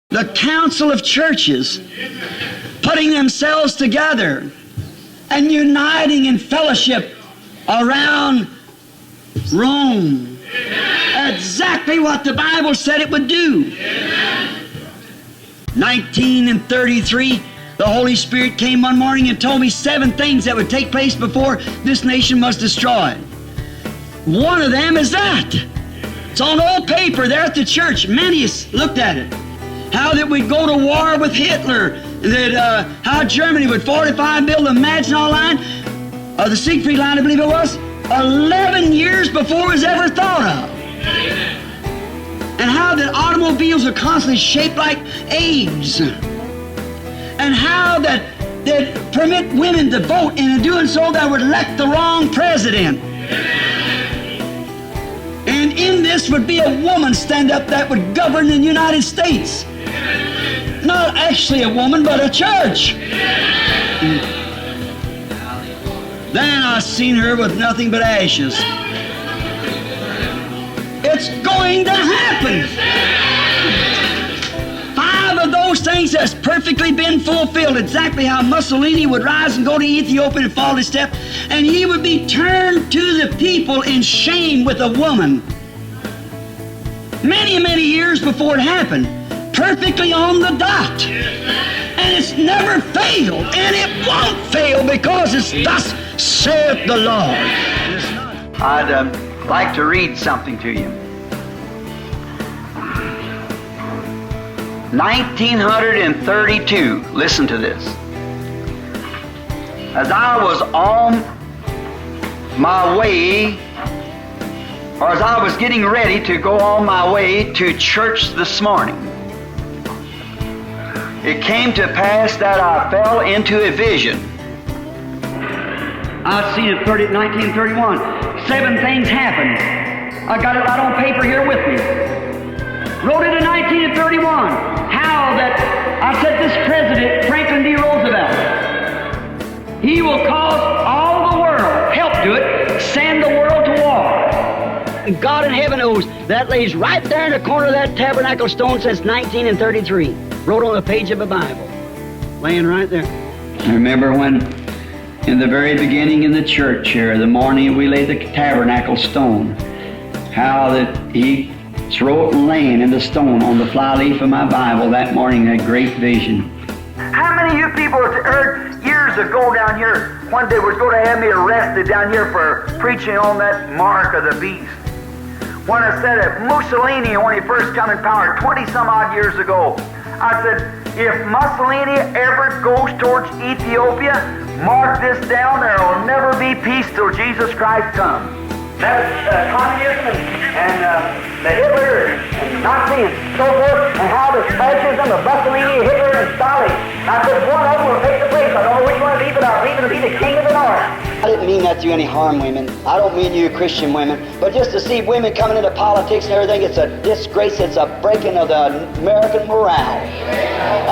The council of churches putting themselves together and uniting in fellowship around Rome. Exactly what the Bible said it would do. 1933, the Holy Spirit came one morning and told me 7 things that would take place before this nation was destroyed. One of them is that. It's on old paper there at the church. Many has looked at it. How that we'd go to war with Hitler, that how Germany would fortify and build the Maginot Line, or the Siegfried Line, I believe it was, 11 years before it was ever thought of. And how that automobiles are constantly shaped like eggs. And how that permit women to vote, and in doing so that would elect the wrong president. And in this would be a woman stand up that would govern the United States. Not actually a woman, but a church. Then I seen her with nothing but ashes. It's going to happen. 5 of those things has perfectly been fulfilled. Exactly how Mussolini would rise and go to Ethiopia and fall to step, and he would be turned to the people in shame with a woman. Many, many years before it happened. Perfectly on the dot. And it's never failed. And it won't fail because it's thus saith the Lord. I'd like to read something to you. 1932. Listen to this. As I was on my way, or as I was getting ready to go on my way to church this morning, it came to pass that I fell into a vision. I seen it 1931. 7 things happened. I got it right on paper here with me. Wrote it in 1931. How that I said this president, Franklin D. Roosevelt, he will cause all the world, help do it, send the world to war. And God in heaven knows that lays right there in the corner of that tabernacle stone since 1933. Wrote on a page of a Bible, laying right there. I remember when, in the very beginning in the church here, the morning we laid the tabernacle stone, how that he wrote and laying in the stone on the flyleaf of my Bible that morning, that great vision. How many of you people heard years ago down here, one day was going to have me arrested down here for preaching on that mark of the beast? When I said it, Mussolini, when he first come in power 20-some odd years ago, I said, if Mussolini ever goes towards Ethiopia, mark this down, there will never be peace till Jesus Christ comes. That was communism and the Hitler and Nazi and so forth, and how the fascism of Mussolini, Hitler, and Stalin. I said, one of them will take the place. I don't know which one it'll be, but I'll leave it to be the king of the north. I didn't mean that to any harm, women. I don't mean you Christian women, but just to see women coming into politics and everything, it's a disgrace. It's a breaking of the American morale.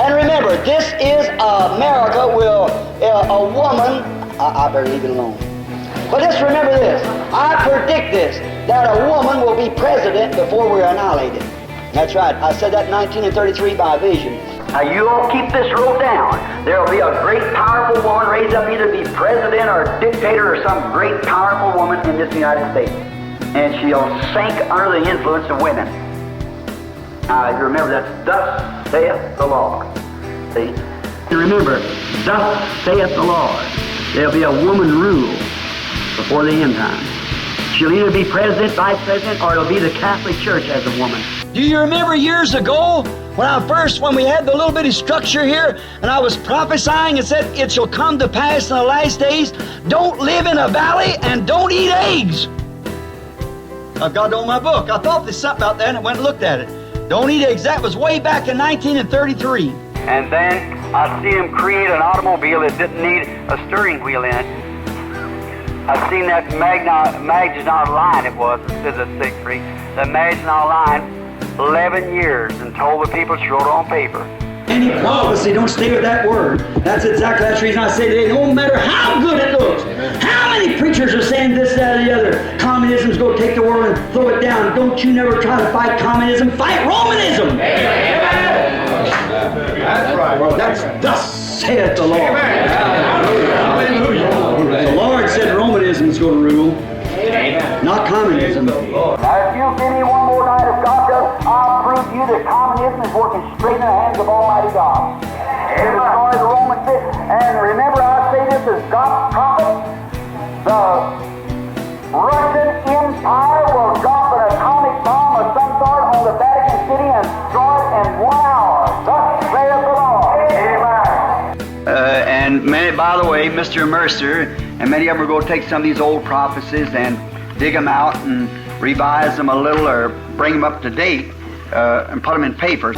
And remember, this is America will, a woman, I better leave it alone. But just remember this, I predict this, that a woman will be president before we're annihilated. That's right, I said that in 1933 by vision. Now you all keep this wrote down. There will be a great powerful woman raised up either to be president or dictator or some great powerful woman in this United States. And she'll sink under the influence of women. Now you remember that, thus saith the Lord. See? You remember, thus saith the Lord. There'll be a woman rule before the end time. She'll either be president, vice president, or it'll be the Catholic Church as a woman. Do you remember years ago when we had the little bitty structure here, and I was prophesying and said, it shall come to pass in the last days, don't live in a valley and don't eat eggs. I've got it on my book. I thought there's something out there and I went and looked at it. Don't eat eggs. That was way back in 1933. And then I see him create an automobile that didn't need a steering wheel in it. I've seen that Maginot Line, it was, instead of Siegfried, the Maginot Line, 11 years, and told the people to wrote on paper. Any prophecy, don't stay with that word. That's the reason I say today, no matter how good it looks, how many preachers are saying this, that, or the other, communism's going to take the world and throw it down. Don't you never try to fight communism, fight Romanism. That's right. Well, that's thus saith the Lord. The Lord said Romanism is going to rule, not communism. Now, if you'll give me one more night of God does, I'll prove to you that communism is working straight in the hands of Almighty God. It destroys the Roman state. And remember, I say this as God's prophet, the Russian Empire will drop an atomic bomb of some sort on the Vatican City and destroy it in 1 hour. Thus saith the Lord. Amen. And many, by the way, Mr. Mercer and many of them are going to take some of these old prophecies and dig them out and revise them a little or bring them up to date and put them in papers.